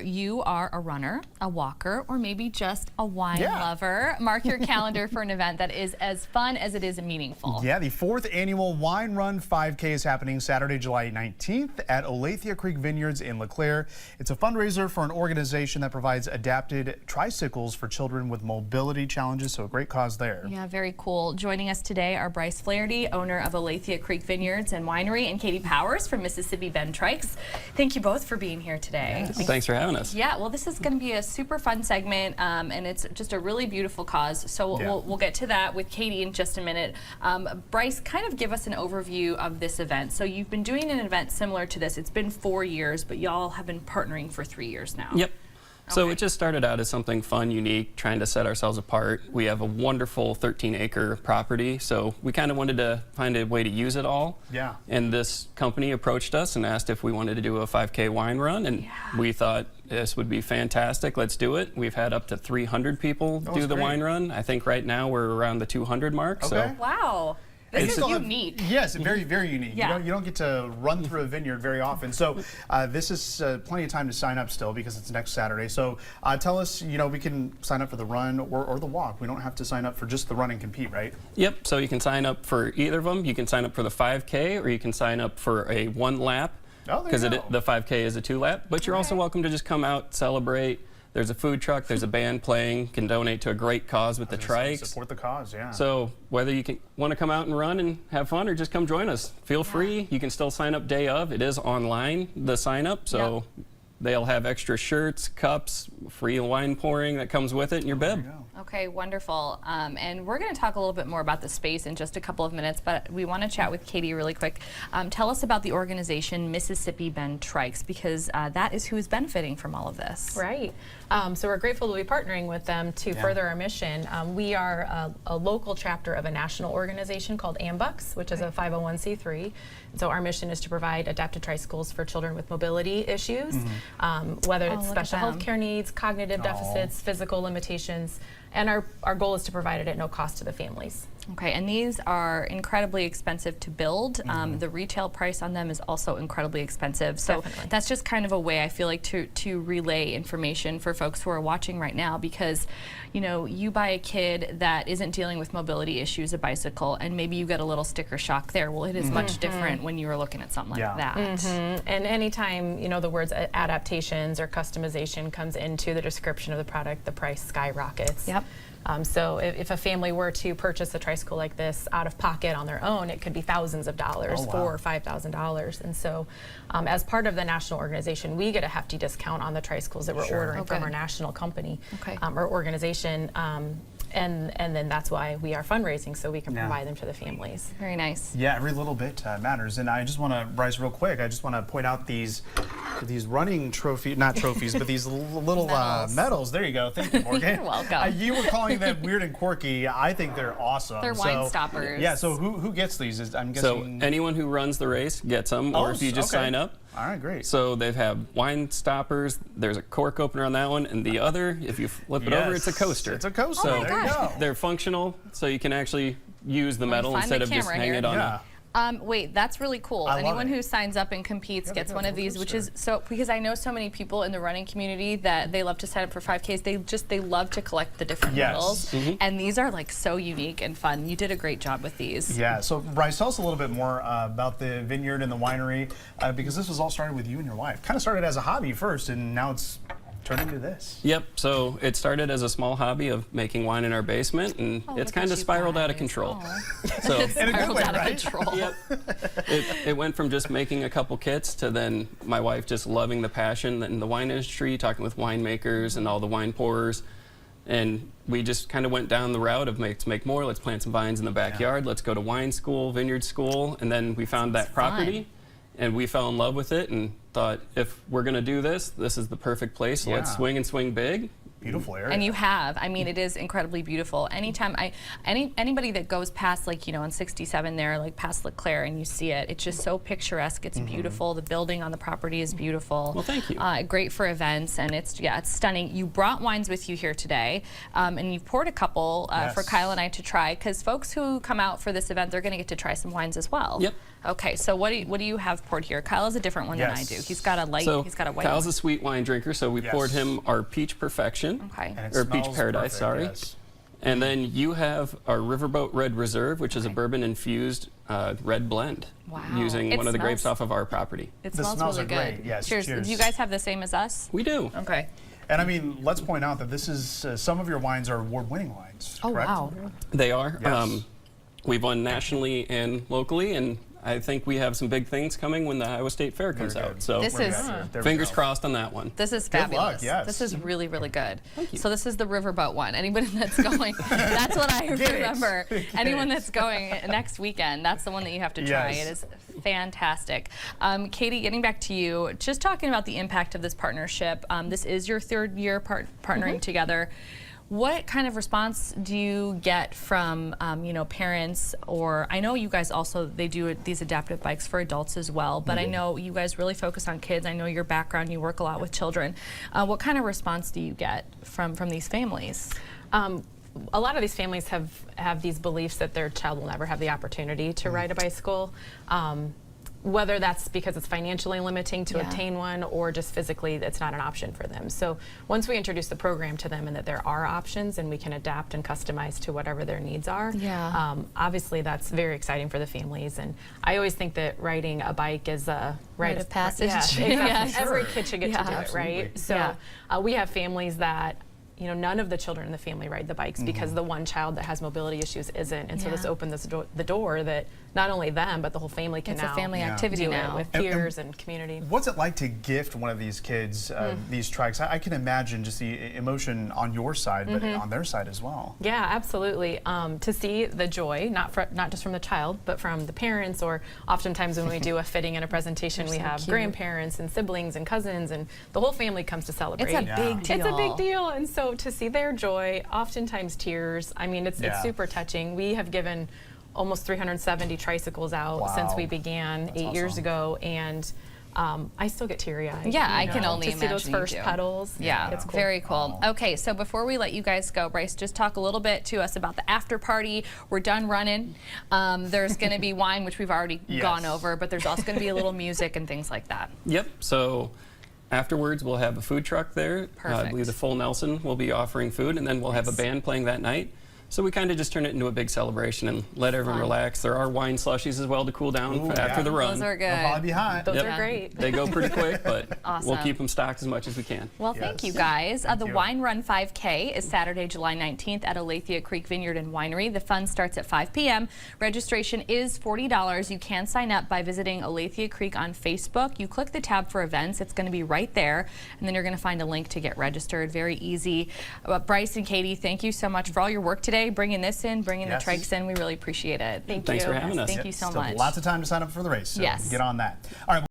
You are a runner, a walker, or maybe just a wine lover. Mark your calendar for an event that is as fun as it is meaningful. Yeah, the 4th annual Wine Run 5K is happening Saturday, July 19th at Olathe Creek Vineyards in LeClaire. It's a fundraiser for an organization that provides adapted tricycles for children with mobility challenges, so a great cause there. Yeah, very cool. Joining us today are Bryce Flaherty, owner of Olathe Creek Vineyards and Winery, and Katie Powers from Mississippi Bend Trykes. Thank you both for being here today. Yes. Thanks for having us. Yeah, well, this is going to be a super fun segment, and it's just a really beautiful cause. So we'll get to that with Katie in just a minute. Bryce, kind of give us an overview of this event. So you've been doing an event similar to this. It's been 4 years, but y'all have been partnering for 3 years now. Yep. So it just started out as something fun, unique, trying to set ourselves apart. We have a wonderful 13-acre property, so we kind of wanted to find a way to use it all. Yeah. And this company approached us and asked if we wanted to do a 5K wine run, and we thought this would be fantastic. Let's do it. We've had up to 300 people do the wine run. I think right now we're around the 200 mark. Okay. So wow. This is unique. Yes, very, very unique. Yeah. You don't get to run through a vineyard very often. So this is plenty of time to sign up still because it's next Saturday. So tell us, we can sign up for the run or the walk. We don't have to sign up for just the run and compete, right? Yep, so you can sign up for either of them. You can sign up for the 5K or you can sign up for a 1 lap. Oh, there you go. The 5K is a 2 lap. But you're also welcome to just come out, celebrate. There's a food truck, there's a band playing, can donate to a great cause with the trikes. Support the cause, yeah. So whether you want to come out and run and have fun or just come join us, feel free. You can still sign up day of. It is online, the sign up, so they'll have extra shirts, cups, free wine pouring that comes with it in your bib. Okay, wonderful. And we're going to talk a little bit more about the space in just a couple of minutes, but we want to chat with Katie really quick. Tell us about the organization Mississippi Bend Trykes, because that is who is benefiting from all of this. Right. So we're grateful to be partnering with them to further our mission. We are a local chapter of a national organization called AMBUCS, which is a 501c3. So our mission is to provide adapted tricycles for children with mobility issues, whether it's special health care needs, cognitive deficits, physical limitations, and our goal is to provide it at no cost to the families. Okay, and these are incredibly expensive to build. The retail price on them is also incredibly expensive. So that's just kind of a way I feel like to relay information for folks who are watching right now, because you buy a kid that isn't dealing with mobility issues, a bicycle, and maybe you get a little sticker shock there. Well, it is much different when you are looking at something like that. And anytime the words adaptations or customization comes into the description of the product, the price skyrockets. Yep. So if a family were to purchase a tricycle like this out of pocket on their own, it could be thousands of dollars, $4,000 or $5,000. And so as part of the national organization, we get a hefty discount on the tricycles that we're ordering from our national company or organization. And then that's why we are fundraising, so we can provide them to the families. Very nice. Yeah, every little bit matters. And I just want to, Bryce, real quick, I just want to point out these running not trophies, but these little medals. There you go. Thank you, Morgan. You're welcome. You were calling them weird and quirky. I think they're awesome. They're wine stoppers. Yeah, so who gets these? I'm guessing. So anyone who runs the race gets them, or if you just sign up. All right, great. So they have wine stoppers. There's a cork opener on that one, and the other, if you flip it over, it's a coaster. It's a coaster. So there you go. they're functional, so you can actually use the metal instead of just hang it on a... Wait, that's really cool. Anyone who signs up and competes gets one of these, which is because I know so many people in the running community that they love to sign up for 5Ks. They love to collect the different medals, and these are like so unique and fun. You did a great job with these. Yeah. So Bryce, tell us a little bit more about the vineyard and the winery, because this was all started with you and your wife. Kind of started as a hobby first, and now it's turned into this. Yep. So it started as a small hobby of making wine in our basement, and it's kind of spiraled out of control. So it spiraled out of control. Yep. It went from just making a couple kits to then my wife just loving the passion in the wine industry, talking with winemakers and all the wine pourers. And we just kind of went down the route of let's make more, let's plant some vines in the backyard, let's go to wine school, vineyard school, and then we found that property. And we fell in love with it and thought, if we're going to do this, this is the perfect place. So let's swing and swing big. Beautiful area. And you have. I mean, it is incredibly beautiful. Anytime anybody that goes past, like, you know, on 67 there, like past LeClaire, and you see it, it's just so picturesque. It's beautiful. The building on the property is beautiful. Well, thank you. Great for events, and it's stunning. You brought wines with you here today, and you've poured a couple for Kyle and I to try, because folks who come out for this event, they're going to get to try some wines as well. Yep. Okay, so what do you have poured here? Kyle has a different one than I do. He's got a light. He's got a white. Kyle's one. a sweet wine drinker, so we poured him our Peach Perfection, Okay. or Peach Paradise, sorry. Yes. And then you have our Riverboat Red Reserve, which is a bourbon-infused red blend, using one of the grapes off of our property. It The smells smells really are good. great. Yes, Cheers. cheers. Do you guys have the same as us? We do. Okay. And I mean, let's point out that this is some of your wines are award-winning wines. Oh, correct? wow. They are. Yes. We've won nationally and locally, and I think we have some big things coming when the Iowa State Fair comes Very out. good. So This is- There we fingers go. crossed on that one. This is Good fabulous. luck, yes. This is really, really good. Thank you. So this is the Riverboat one. Anybody that's going, that's what I Get it. remember. Get Anyone it. that's going next weekend, that's the one that you have to try. Yes. It is fantastic. Katie, getting back to you, just talking about the impact of this partnership. This is your third year partnering together. What kind of response do you get from you know, parents, or I know you guys also, they do these adaptive bikes for adults as well, but I know you guys really focus on kids. I know your background, you work a lot with children. What kind of response do you get from these families? A lot of these families have these beliefs that their child will never have the opportunity to ride a bicycle. Whether that's because it's financially limiting to obtain one, or just physically it's not an option for them. So once we introduce the program to them and that there are options and we can adapt and customize to whatever their needs are, obviously that's very exciting for the families. And I always think that riding a bike is a Rite of passage. Yeah, exactly. Yeah, Every kid should get to do it, absolutely. right? So we have families that, you know, none of the children in the family ride the bikes because the one child that has mobility issues isn't. And so this opened the door that not only them, but the whole family can It's now a family activity do now. it with peers and community. What's it like to gift one of these kids these trikes? I can imagine just the emotion on your side, but on their side as well. Yeah, absolutely. To see the joy, not just from the child, but from the parents, or oftentimes when we do a fitting and a presentation, we have grandparents and siblings and cousins, and the whole family comes to celebrate. It's a big deal. It's a big deal, and so to see their joy, oftentimes tears. I mean, it's super touching. We have given almost 370 tricycles out since we began 8 years ago, and I still get teary-eyed. Yeah, I can only to see those imagine you first do. pedals. Yeah, it's cool. very cool. Okay, so before we let you guys go, Bryce, just talk a little bit to us about the after party. We're done running. There's going to be wine, which we've already gone over, but there's also going to be a little music and things like that. Yep. So afterwards, we'll have a food truck there. I believe the Full Nelson will be offering food, and then we'll have a band playing that night. So we kind of just turn it into a big celebration and let everyone relax. There are wine slushies as well to cool down after the run. Those are good. They'll probably be hot. Those are great. They go pretty quick, but Awesome. we'll keep them stocked as much as we can. Well, thank you guys. The Wine Run 5K is Saturday, July 19th at Olathe Creek Vineyard and Winery. The fun starts at 5 p.m. Registration is $40. You can sign up by visiting Olathe Creek on Facebook. You click the tab for events. It's going to be right there, and then you're going to find a link to get registered. Very easy. Bryce and Katie, thank you so much for all your work today, bringing this in, bringing the trikes in. We really appreciate it. Thanks for having us. Thank you so Still much. lots of time to sign up for the race, so Yes. get on that. All right.